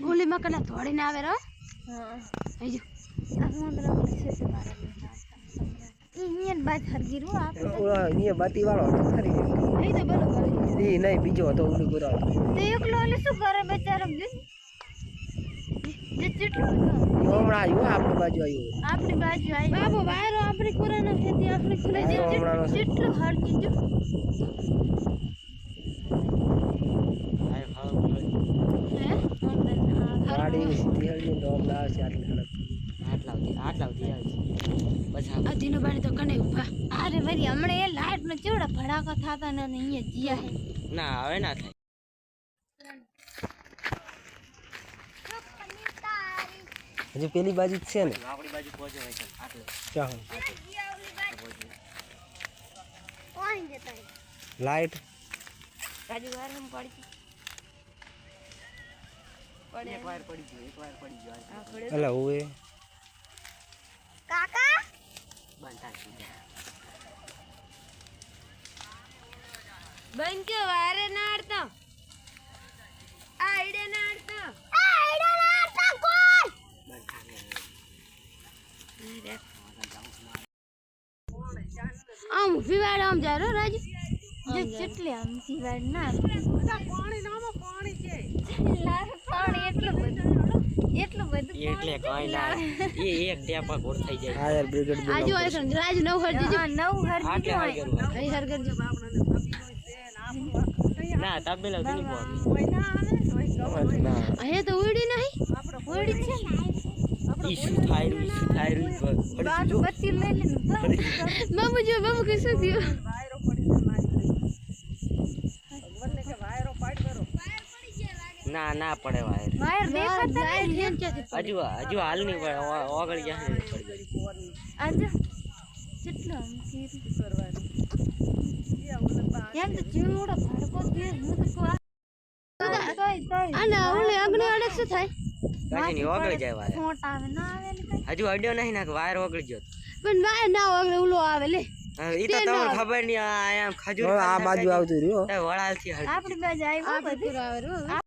ઓલી મકના થોડીને આવે રો હા આજો આ મંદરા મને છે છે મારા ઇન્ડિયન બાત હરગીરો આપ ઓલા અહીંયા બાતી વાળો હતો ખરી અહીં તો બરોબર ઈ નહીં બીજો હતો ઉડી ગોરા તે એકલો ઓલે શું કરે બેચારો જે જેટલો હતો હમણાં આવ્યો આપણી બાજુ આવ્યો આપણી બાજુ આવી બાબો વાયરો આપણી કોરાનો ખેતી આપણી ખુલે જેટલો હરગી જો ગાડી સીધી હળી તો હમણાં આવશે આટલા સુધી આવે છે બસ આ દિનો બાણી તો કને ઉભા અરે વરી હમણે એ લાઈટ નો ચેવડા ભડાકા થાતા ને અહીંયા જીયા હે ના હવે ના થાય હજુ પેલી બાજુ જ છે ને આપણી બાજુ પહોંચે હોય છે આટલે ક્યાં કોણ જતા લાઈટ રાજુ વાર હમ પડી એક વાર પડી ગયો એટલે ઓએ કાકા બંધા સીધા બન કે વારે ના આડતા આઈડે ના આડતા કોણ આમ વિવાડ આમ જારો રાજુ જે ચટલે આમ જીવાડ ના પાણી નામો પાણી છે પાણી એટલું બધું એટલે કઈ ના એ એક ટેપા ગોળ થઈ જાય ફાયર બ્રિગેડ આજુ આય રાજુ નવ હર દીજો નવ હર આટલે હાલ કરવું અહીં હર કરજો ના તબેલા નહીં પહોંચે અહીંયા તો ઉડી નહીં ઓડી છે ઈ શું થાય બાદ બત્તી લઈ લે બાબુ જો બાબુ કશું થયું ના ના પડે વાયર વાયર દેખાતા નહીં હજુ હાલ નહીં પડે ઓગળ ગયા ને પડી ગઈ આજે કેટલો આમ કીધું એમ તો ચીવડો ભડકો દે હું તો કો અને ઓલે અગ્નિ અડે શું થાય કઈ નહીં ઓગળી જાય વાયર ફોટ આવે ના આવે ને કઈ હજુ અડ્યો નહીં ના વાયર ઓગળી ગયો પણ વાય ના ઓગળે ઉલો આવે લે ઈ તો તમને ખબર નહીં આ ખજૂર આ બાજુ આવતું રહ્યો વળાલ થી આપણી બાજુ આવ્યું બધું આવે